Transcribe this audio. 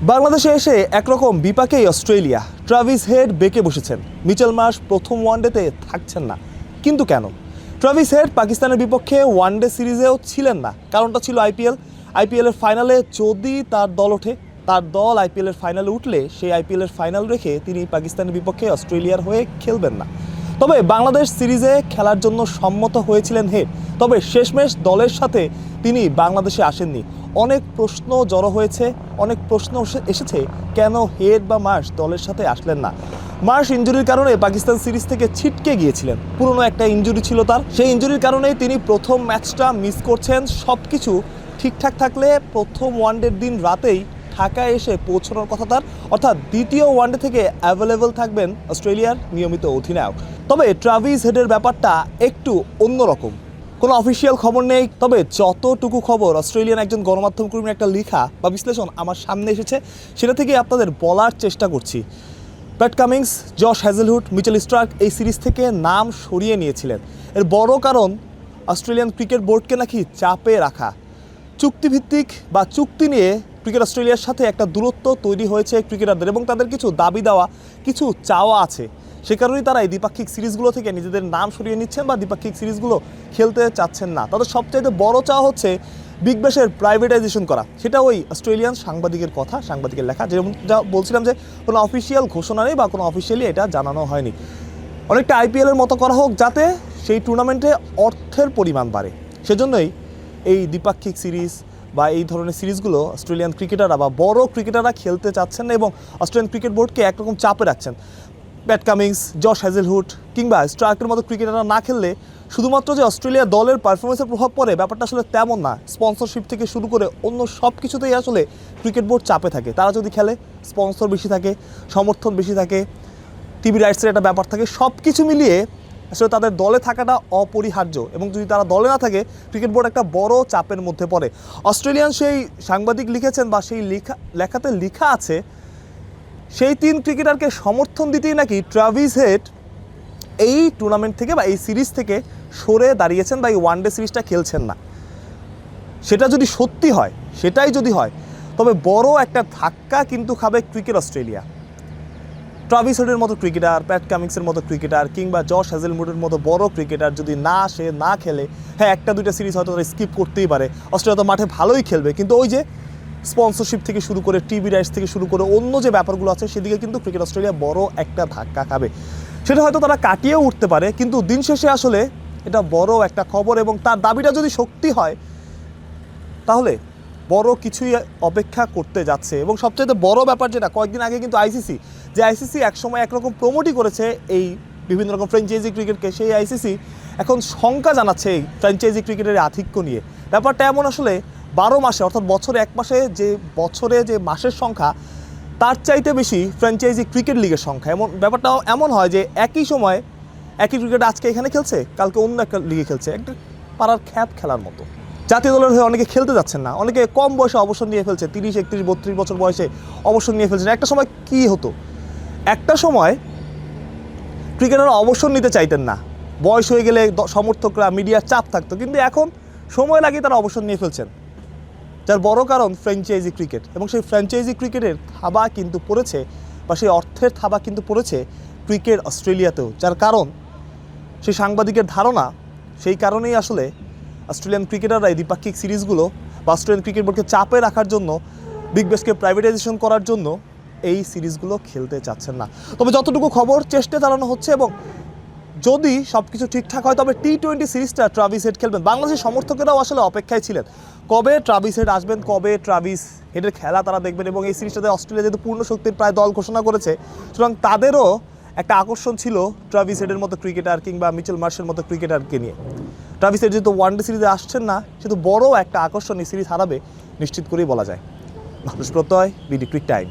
বাংলাদেশে এসে একরকম বিপাকেই অস্ট্রেলিয়া। ট্রাভিস হেড বেঁকে বসেছেন, মিচেল মার্শ প্রথম ওয়ানডেতে থাকছেন না। কিন্তু কেন? ট্রাভিস হেড পাকিস্তানের বিপক্ষে ওয়ানডে সিরিজেও ছিলেন না। কারণটা ছিল আইপিএলের ফাইনালে যদি তার দল ওঠে, তার দল আইপিএলের ফাইনালে উঠলে সেই আইপিএলের ফাইনাল রেখে তিনি পাকিস্তানের বিপক্ষে অস্ট্রেলিয়ার হয়ে খেলবেন না। তবে বাংলাদেশ সিরিজে খেলার জন্য সম্মত হয়েছিলেন হেড, তবে শেষমেশ দলের সাথে তিনি বাংলাদেশে আসেননি। অনেক প্রশ্ন জড়ো হয়েছে, অনেক প্রশ্ন এসেছে কেন হেড বা মার্শ দলের সাথে আসলেন না। মার্শ ইনজুরির কারণে পাকিস্তান সিরিজ থেকে ছিটকে গিয়েছিলেন, পুরনো একটা ইনজুরি ছিল তার। সেই ইনজুরির কারণেই তিনি প্রথম ম্যাচটা মিস করছেন। সব কিছু ঠিকঠাক থাকলে প্রথম ওয়ানডের দিন রাতেই ঢাকায় এসে পৌঁছানোর কথা তার, অর্থাৎ দ্বিতীয় ওয়ানডে থেকে অ্যাভেলেবল থাকবেন অস্ট্রেলিয়ার নিয়মিত অধিনায়ক। তবে ট্রাভিস হেডের ব্যাপারটা একটু অন্যরকম। কোনো অফিসিয়াল খবর নেই, তবে যতটুকু খবর অস্ট্রেলিয়ান একজন গণমাধ্যম কর্মীর একটা লেখা বা বিশ্লেষণ আমার সামনে এসেছে, সেটা থেকে আপনাদের বলার চেষ্টা করছি। Pat Cummins, Josh Hazlewood, Mitchell Starc এই সিরিজ থেকে নাম সরিয়ে নিয়েছিলেন। এর বড় কারণ অস্ট্রেলিয়ান ক্রিকেট বোর্ডকে নাকি চাপে রাখা। চুক্তিভিত্তিক বা চুক্তি নিয়ে ক্রিকেট অস্ট্রেলিয়ার সাথে একটা দূরত্ব তৈরি হয়েছে ক্রিকেটারদের, এবং তাদের কিছু দাবি দেওয়া, কিছু চাওয়া আছে। সে কারণেই তারা এই দ্বিপাক্ষিক সিরিজগুলো থেকে নিজেদের নাম সরিয়ে নিচ্ছেন বা দ্বিপাক্ষিক সিরিজগুলো খেলতে চাচ্ছেন না। তাদের সবচাইতে বড় চাওয়া হচ্ছে বিগ ব্যাশের প্রাইভেটাইজেশন করা। সেটা ওই অস্ট্রেলিয়ান সাংবাদিকের কথা, সাংবাদিকের লেখা। যেরকম যা বলছিলাম যে কোনো অফিসিয়াল ঘোষণা নেই বা কোনো অফিসিয়ালি এটা জানানো হয়নি। অনেকটা আইপিএলের মতো করা হোক, যাতে সেই টুর্নামেন্টে অর্থের পরিমাণ বাড়ে। সেজন্যই এই দ্বিপাক্ষিক সিরিজ বা এই ধরনের সিরিজগুলো অস্ট্রেলিয়ান ক্রিকেটাররা বা বড় ক্রিকেটাররা খেলতে চাচ্ছেন না, এবং অস্ট্রেলিয়ান ক্রিকেট বোর্ডকে একরকম চাপে রাখছেন। প্যাট কামিন্স, জশ হ্যাজেলউড কিংবা স্টার্কের মতো ক্রিকেটাররা না খেললে শুধুমাত্র যে অস্ট্রেলিয়া দলের পারফরমেন্সের প্রভাব পড়ে, ব্যাপারটা আসলে তেমন না। স্পন্সরশিপ থেকে শুরু করে অন্য সব কিছুতেই আসলে ক্রিকেট বোর্ড চাপে থাকে। তারা যদি খেলে, স্পন্সর বেশি থাকে, সমর্থন বেশি থাকে, টিভি রাইটসের একটা ব্যাপার থাকে। সব কিছু মিলিয়ে আসলে তাদের দলে থাকাটা অপরিহার্য, এবং যদি তারা দলে না থাকে, ক্রিকেট বোর্ড একটা বড় চাপের মধ্যে পড়ে। অস্ট্রেলিয়ান সেই সাংবাদিক লিখেছেন বা সেই লেখাতে লেখা আছে, সেই 3 ক্রিকেটারকে সমর্থন দিতেই নাকি ট্রাভিস হেড এই টুর্নামেন্ট থেকে বা এই সিরিজ থেকে সরে দাঁড়িয়েছেন বা এই ওয়ানডে সিরিজটা খেলছেন না। সেটা যদি সত্যি হয়, সেটাই যদি হয়, তবে বড় একটা ধাক্কা কিন্তু খাবে ক্রিকেট অস্ট্রেলিয়া। ট্রাভিস হেডের মতো ক্রিকেটার, প্যাট কামিন্সের মতো ক্রিকেটার কিংবা জশ হ্যাজেলউডের মতো বড় ক্রিকেটার যদি না আসে, না খেলে, হ্যাঁ একটা দুইটা সিরিজ হয়তো তারা স্কিপ করতেই পারে। অস্ট্রেলিয়া তো মাঠে ভালোই খেলবে, কিন্তু ওই যে স্পন্সরশিপ থেকে শুরু করে, টিভি রাইটস থেকে শুরু করে অন্য যে ব্যাপারগুলো আছে, সেদিকে কিন্তু ক্রিকেট অস্ট্রেলিয়া বড় একটা ধাক্কা খাবে। সেটা হয়তো তারা কাটিয়েও উঠতে পারে, কিন্তু দিন শেষে আসলে এটা বড় একটা খবর, এবং তার দাবিটা যদি সত্যি হয়, তাহলে বড় কিছুই অপেক্ষা করতে যাচ্ছে। এবং সবচেয়ে বড় ব্যাপার যেটা, কয়েকদিন আগে কিন্তু আইসিসি একসময় একরকম প্রমোটই করেছে এই বিভিন্ন রকম ফ্র্যাঞ্চাইজি ক্রিকেটকে, সেই আইসিসি এখন শঙ্কা জানাচ্ছে এই ফ্র্যাঞ্চাইজি ক্রিকেটের আধিক্য নিয়ে। ব্যাপারটা এমন, আসলে 12 মাসে, অর্থাৎ বছরে এক মাসে বছরে যে মাসের সংখ্যা, তার চাইতে বেশি ফ্র্যাঞ্চাইজি ক্রিকেট লিগের সংখ্যা। ব্যাপারটা এমন হয় যে একই সময় একই ক্রিকেট আজকে এখানে খেলছে, কালকে অন্য একটা লিগে খেলছে, একটা পাড়ার খ্যাপ খেলার মতো। জাতীয় দলের হয়ে অনেকে খেলতে যাচ্ছেন না, অনেকে কম বয়সে অবসর নিয়ে ফেলছে, 30, 31, 32 বছর বয়সে অবসর নিয়ে ফেলছেন। একটা সময় কি হতো, একটা সময় ক্রিকেটাররা অবসর নিতে চাইতেন না, বয়স হয়ে গেলে সমর্থকরা, মিডিয়ার চাপ থাকতো, কিন্তু এখন সময় লাগিয়ে তারা অবসর নিয়ে ফেলছেন। যার বড় কারণ ফ্র্যাঞ্চাইজি ক্রিকেট, এবং সেই ফ্র্যাঞ্চাইজি ক্রিকেটের থাবা কিন্তু পড়েছে, বা সেই অর্থের থাবা কিন্তু পড়েছে ক্রিকেট অস্ট্রেলিয়াতেও। যার কারণ সেই সাংবাদিকের ধারণা, সেই কারণেই আসলে অস্ট্রেলিয়ান ক্রিকেটাররা এই দ্বিপাক্ষিক সিরিজগুলো বা অস্ট্রেলিয়ান ক্রিকেট বোর্ডকে চাপে রাখার জন্য, বিগ ব্যাশকে প্রাইভেটাইজেশন করার জন্য এই সিরিজগুলো খেলতে চাচ্ছেন না। তবে যতটুকু খবর, চেষ্টা চালানো হচ্ছে, এবং যদি সব কিছু ঠিকঠাক হয়, তবে টি-20 সিরিজটা ট্রাভিস হেড খেলবেন। বাংলাদেশের সমর্থকেরাও আসলে অপেক্ষায় ছিলেন কবে ট্রাভিস হেড আসবেন, কবে ট্রাভিস হেডের খেলা তারা দেখবেন। এবং এই সিরিজটাতে অস্ট্রেলিয়া যেহেতু পূর্ণ শক্তির প্রায় দল ঘোষণা করেছে, সুতরাং তাদেরও একটা আকর্ষণ ছিল ট্রাভিস হেডের মতো ক্রিকেটার কিংবা মিচেল মার্শের মতো ক্রিকেটারকে নিয়ে। ট্রাভিস হেড যেহেতু ওয়ানডে সিরিজে আসছেন না, সেহেতু বড় একটা আকর্ষণ এই সিরিজ হারাবে নিশ্চিত করেই বলা যায়। মানুষ প্রত্যয়, বিডি ক্রিক টাইম।